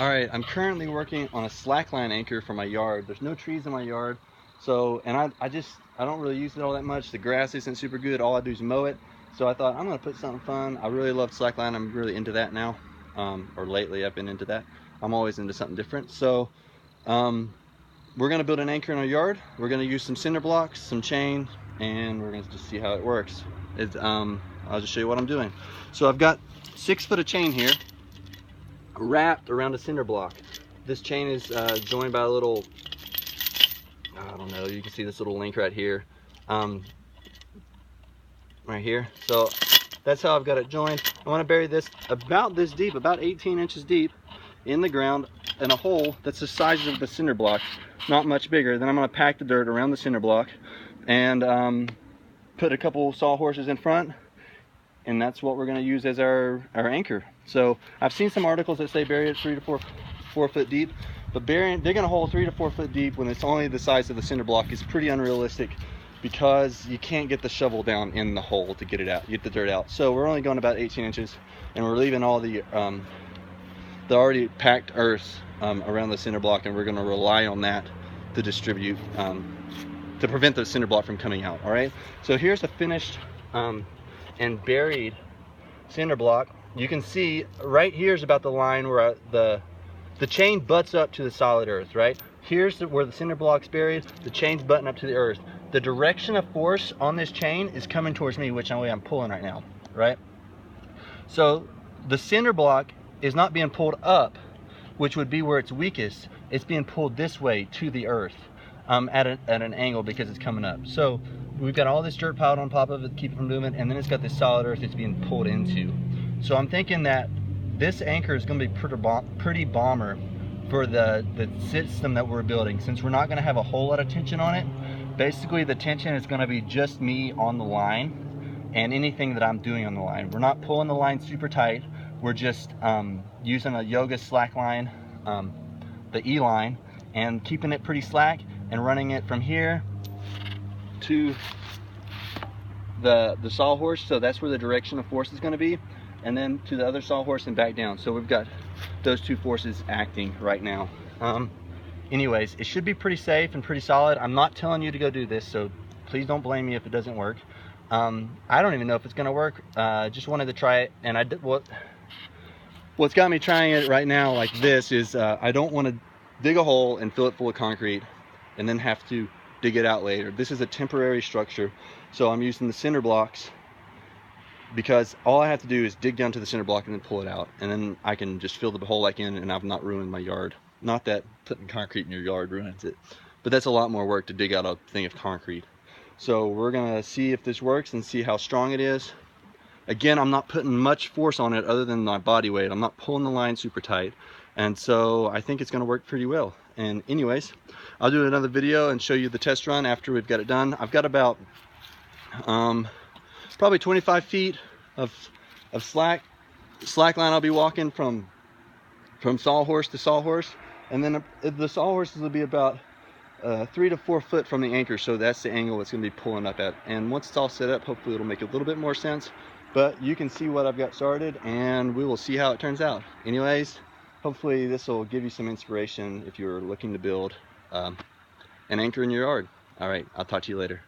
Alright, I'm currently working on a slackline anchor for my yard. There's no trees in my yard, so, and I don't really use it all that much. The grass isn't super good. All I do is mow it. So I thought I'm gonna put something fun. I really love slackline. I'm really into that now, or lately I've been into that. I'm always into something different. So we're gonna build an anchor in our yard. We're gonna use some cinder blocks, some chain, and we're gonna just see how it works. I'll just show you what I'm doing. So I've got 6 foot of chain here, wrapped around a cinder block. This chain is joined by a little, I don't know, you can see this little link right here, right here. So that's how I've got it joined. I want to bury this about this deep, about 18 inches deep in the ground, in a hole that's the size of the cinder block, not much bigger. Then I'm going to pack the dirt around the cinder block and put a couple sawhorses in front, and that's what we're going to use as our anchor. So I've seen some articles that say bury it 3 to 4 foot deep, but digging a hole 3 to 4 foot deep when it's only the size of the cinder block is pretty unrealistic, because you can't get the shovel down in the hole to get it out, get the dirt out. So we're only going about 18 inches, and we're leaving all the already packed earth around the cinder block, and we're going to rely on that to distribute, to prevent the cinder block from coming out. All right, so here's a finished and buried cinder block. You can see right here is about the line where the chain butts up to the solid earth. Right here's where the cinder block's buried. The chain's butting up to the earth. The direction of force on this chain is coming towards me, which way I'm pulling right now. Right, so the cinder block is not being pulled up, which would be where it's weakest. It's being pulled this way to the earth at an angle, because it's coming up. So we've got all this dirt piled on top of it to keep it from moving, and then it's got this solid earth it's being pulled into. So I'm thinking that this anchor is going to be pretty bomber for the system that we're building, since we're not going to have a whole lot of tension on it. Basically the tension is going to be just me on the line and anything that I'm doing on the line. We're not pulling the line super tight. We're just using a yoga slack line, the E line, and keeping it pretty slack and running it from here to the sawhorse. So that's where the direction of force is going to be, and then to the other sawhorse and back down. So we've got those 2 forces acting right now. Anyways, it should be pretty safe and pretty solid. I'm not telling you to go do this, so please don't blame me if it doesn't work. I don't even know if it's going to work. Just wanted to try it, and I did what's got me trying it right now like this is I don't want to dig a hole and fill it full of concrete and then have to dig it out later. This is a temporary structure, so I'm using the cinder blocks, because all I have to do is dig down to the cinder block and then pull it out, and then I can just fill the hole back in, and I've not ruined my yard. Not that putting concrete in your yard ruins it, but that's a lot more work to dig out a thing of concrete. So we're gonna see if this works and see how strong it is. Again, I'm not putting much force on it other than my body weight. I'm not pulling the line super tight, and so I think it's going to work pretty well. And anyways, I'll do another video and show you the test run after we've got it done. I've got about probably 25 feet of slack line. I'll be walking from sawhorse to sawhorse, and then the sawhorses will be about 3 to 4 foot from the anchor. So that's the angle it's going to be pulling up at. And once it's all set up, hopefully it'll make a little bit more sense. But you can see what I've got started, and we will see how it turns out. Anyways, hopefully this will give you some inspiration if you're looking to build an anchor in your yard. All right, I'll talk to you later.